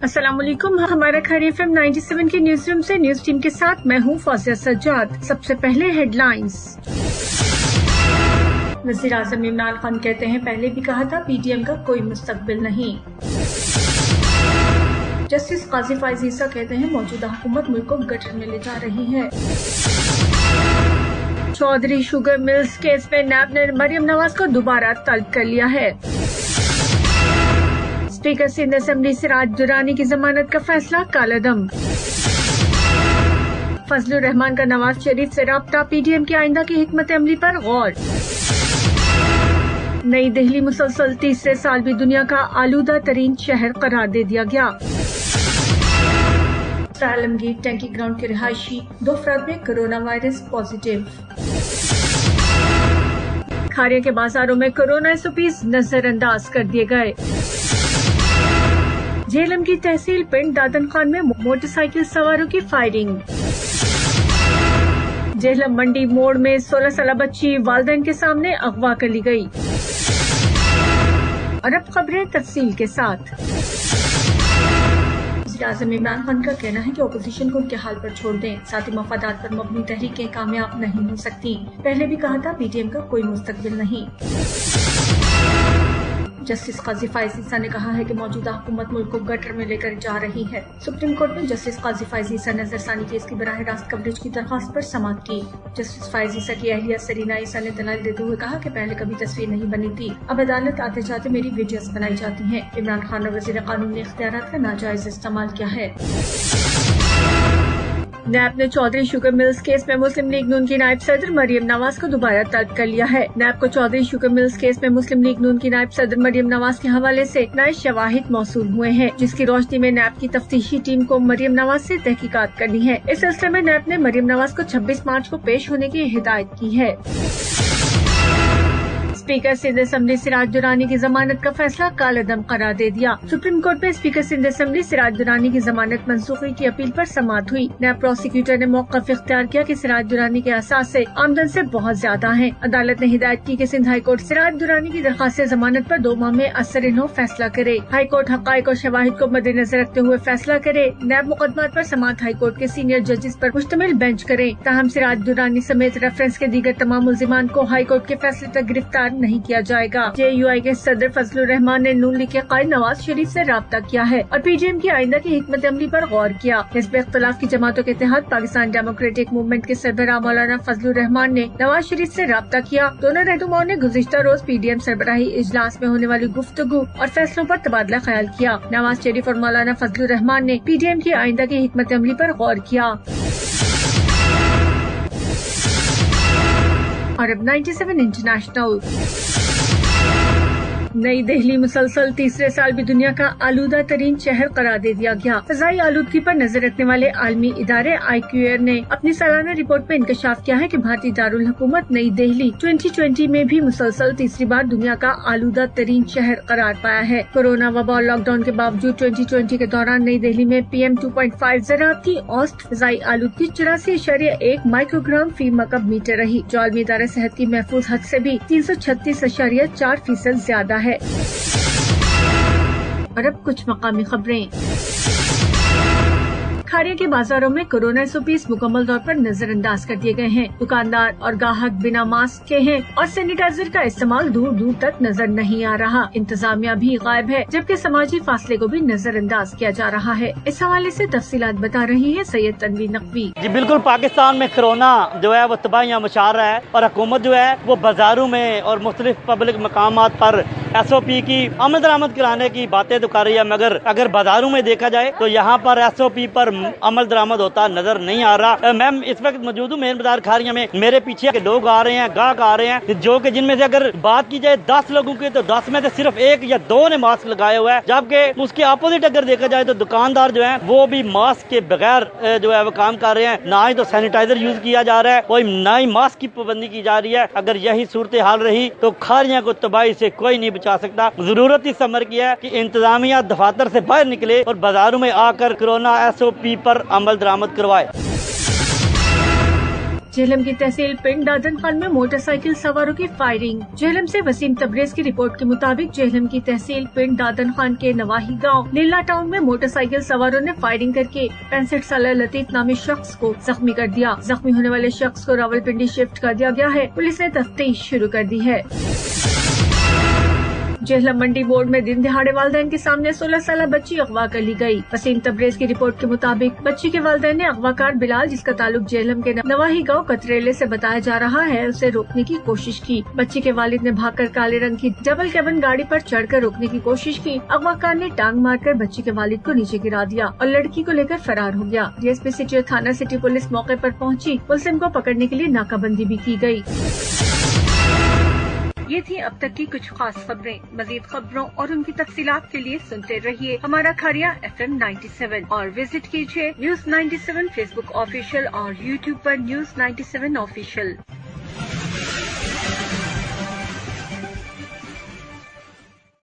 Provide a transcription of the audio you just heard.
अस्सलाम वालेकुम। हमारा खैर FM 97 के न्यूज रूम से न्यूज टीम के साथ मैं हूँ फौजिया सज्जाद। सबसे पहले हेडलाइंस। वज़ीर आज़म इमरान खान कहते हैं, पहले भी कहा था PTM का कोई मुस्तकबिल नहीं। जस्टिस काजी फाइज ईसा कहते हैं, मौजूदा हुकूमत मुल्क को गटर में ले जा रही है। चौधरी शुगर मिल्स केस में नैब ने मरियम नवाज को दोबारा तलब कर लिया है। स्पीकर सिंध असेंबली सिराज दुरानी की जमानत का फैसला कालेदम। फजलुर रहमान का नवाज शरीफ से राब्ता, PTM की आइंदा की हिकमत अमली पर गौर। नई दिल्ली मुसलसल तीसरे साल भी दुनिया का आलूदा तरीन शहर करार दे दिया गया। आलमगीर टैंकी ग्राउंड के रिहायशी 2 अफराद में कोरोना वायरस पॉजिटिव। खारिया के बाजारों में कोरोना SOPs नजरअंदाज कर दिए गए। झेलम की तहसील पिंड दादन खान में मोटरसाइकिल सवारों की फायरिंग। झेलम मंडी मोड़ में 16 साल बच्ची वालिदैन के सामने अगवा कर ली गई। और अब खबरें तफसील के साथ। वज़ीर आज़म इमरान खान का कहना है कि अपोजिशन को उनके हाल पर छोड़ दें, साथ ही मफादात पर मबनी तहरीकें कामयाब नहीं हो सकती। पहले भी कहा था PTM का कोई मुस्तकबिल नहीं। जस्टिस काजी फाइज ईसा ने कहा है कि मौजूदा हुकूमत मुल्क को गटर में लेकर जा रही है। सुप्रीम कोर्ट में जस्टिस काजी फाइज ईसा ने नजरसानी केस की बराह रास्त कवरेज की दरख्वास्त पर समाअत की। जस्टिस फाइज ईसा की अहलिया सरीना ईसा ने दलाल देते हुए कहा कि पहले कभी तस्वीर नहीं बनी थी, अब अदालत आते जाते मेरी वीडियोस बनाई जाती हैं। इमरान खान और वज़ीर कानून ने इख्तियारात का नाजायज इस्तेमाल किया है। नैब ने चौधरी शुगर मिल्स केस में मुस्लिम लीग नून की नायब सदर मरियम नवाज को दोबारा तलब कर लिया है। नैब को चौधरी शुगर मिल्स केस में मुस्लिम लीग नून की नायब सदर मरियम नवाज के हवाले से नए शवाहिद मौसूल हुए हैं, जिसकी रोशनी में नैब की तफ्तीशी टीम को मरियम नवाज से तहकीकात करनी है। इस सिलसिले में नैब ने मरियम नवाज को 26 मार्च को पेश होने की हिदायत की है। स्पीकर सिंध असेंबली सिराज दुरानी की जमानत का फैसला कालेदम करार दे दिया। सुप्रीम कोर्ट में स्पीकर सिंध असेंबली सिराज दुरानी की जमानत मंसूखी की अपील पर समाअत हुई। नैब प्रोसिक्यूटर ने मौक़िफ़ इख्तियार किया कि सिराज दुरानी के असास से आमदन से बहुत ज्यादा हैं। अदालत ने हिदायत की कि सिंध हाई कोर्ट सिराज दुरानी की दरख्वास्त जमानत पर 2 माह में असर-ए-नौ फैसला करे। हाई कोर्ट हक़ाइक़ और शवाहिद को मद्देनजर रखते हुए फैसला करे। नैब मुकदमात पर समाअत हाई कोर्ट के सीनियर जजेस पर मुश्तमिल बेंच करे। ताहम सिराज दुरानी समेत रेफरेंस के दीगर तमाम मुल्जिमान को हाई कोर्ट के फैसले तक गिरफ्तार नहीं किया जाएगा। JUI के सदर फजलुर रहमान ने नून लीग के कायद नवाज शरीफ से राब्ता किया है और PTM की आइंदा की हिकमत अमली पर गौर किया। हिज़्ब इख्तिलाफ की जमातों के तहत पाकिस्तान डेमोक्रेटिक मूवमेंट के सरबराह मौलाना फजलुर रहमान ने नवाज शरीफ से राब्ता किया। दोनों रहनुमाओं ने गुज़िश्ता रोज PTM सरबराही इजलास में होने वाली गुफ्तगू और फैसलों पर तबादला ख्याल किया। नवाज शरीफ और मौलाना फजलुर रहमान ने PTM की आइंदा की हिकमत अमली पर गौर किया। और अब 97 इंटरनेशनल। नई दिल्ली मुसलसल तीसरे साल भी दुनिया का आलूदा तरीन शहर करार दे दिया गया। फ़ज़ाई आलूदगी पर नजर रखने वाले आलमी इदारे IQAir ने अपनी सालाना रिपोर्ट में इंकशाफ किया है कि भारतीय दारुल हुकूमत नई दिल्ली 2020 में भी मुसलसल तीसरी बार दुनिया का आलूदा तरीन शहर करार पाया है। कोरोना वबा और लॉकडाउन के बावजूद 2020 के दौरान नई दिल्ली में PM 2.5 ज़राअत की औसत फ़ज़ाई आलूदगी 84.1 माइक्रोग्राम फी मकब मीटर रही, जो आलमी इदारे सेहत की महफूज हद से भी 336.4% ज्यादा है। और अब कुछ मकामी खबरें। खारिया के बाजारों में कोरोना SOPs मुकम्मल तौर पर नजरअंदाज कर दिए गए हैं। दुकानदार और ग्राहक बिना मास्क के हैं और सैनिटाइजर का इस्तेमाल दूर दूर तक नजर नहीं आ रहा। इंतजामिया भी गायब है, जबकि समाजी फासले को भी नजरअंदाज किया जा रहा है। इस हवाले से तफसीलात बता रही है सैयद तनवीर नकवी। जी बिल्कुल, पाकिस्तान में कोरोना जो है वो तबाहियां मचा रहा है और हुकूमत जो है वो बाजारों में और मुख्तलिफ पब्लिक मकामात पर SOP की आमद दरामद कराने की बातें तो कर रही है, मगर अगर बाजारों में देखा जाए तो यहाँ पर SOP पर अमल दरामद होता नजर नहीं आ रहा। मैम इस वक्त मौजूद हूँ मेन बाजार खारिया में। मेरे पीछे के लोग आ रहे हैं, गाहक आ रहे हैं, जो कि जिनमें से अगर बात की जाए 10 लोगों की तो 10 में से सिर्फ 1 या 2 ने मास्क लगाया हुआ है, जबकि उसके अपोजिट अगर देखा जाए तो दुकानदार जो है वो भी मास्क के बगैर जो है वो काम कर रहे हैं। ना ही तो सैनिटाइजर यूज किया जा रहा है, कोई ना ही मास्क की पाबंदी की जा रही है। अगर यही सूरत हाल रही तो खारिया को तबाही से कोई नहीं बचा सकता। जरूरत इस अमर की है कि इंतजामिया दफातर से बाहर निकले और बाजारों में आकर कोरोना SOP पर अमल दरामद करवाए। झेलम की तहसील पिंड दादन खान में मोटरसाइकिल सवारों की फायरिंग। झेलम से वसीम तबरेज की रिपोर्ट के मुताबिक झेलम की तहसील पिंड दादन खान के नवाही गांव लीला टाउन में मोटरसाइकिल सवारों ने फायरिंग करके 65 साल लतीफ नामी शख्स को जख्मी कर दिया। जख्मी होने वाले शख्स को रावलपिंडी शिफ्ट कर दिया गया है। पुलिस ने तफ्तीश शुरू कर दी है। झेलम मंडी बोर्ड में दिन दिहाड़े वालिदैन के सामने 16 साल बच्ची अगवा कर ली गई। वसीम तबरेज की रिपोर्ट के मुताबिक बच्ची के वालिदैन ने अगवाकार बिलाल, जिसका ताल्लुक झेलम के नवाही गांव कतरेले से बताया जा रहा है, उसे रोकने की कोशिश की। बच्ची के वालिद ने भागकर काले रंग की डबल कैबिन गाड़ी पर चढ़कर रोकने की कोशिश की। अगवाकार ने टांग मारकर बच्ची के वालिद को नीचे गिरा दिया और लड़की को लेकर फरार हो गया। डीएसपी सिटी थाना सिटी पुलिस मौके पर पहुंची। मुलजिम को पकड़ने के लिए नाकाबंदी भी की गई। ये थी अब तक की कुछ खास खबरें। मजीद खबरों और उनकी तफसीलात के लिए सुनते रहिए हमारा खरिया FM 97 और विजिट कीजिए News 97 फेसबुक ऑफिशियल और YouTube पर News 97 ऑफिशियल।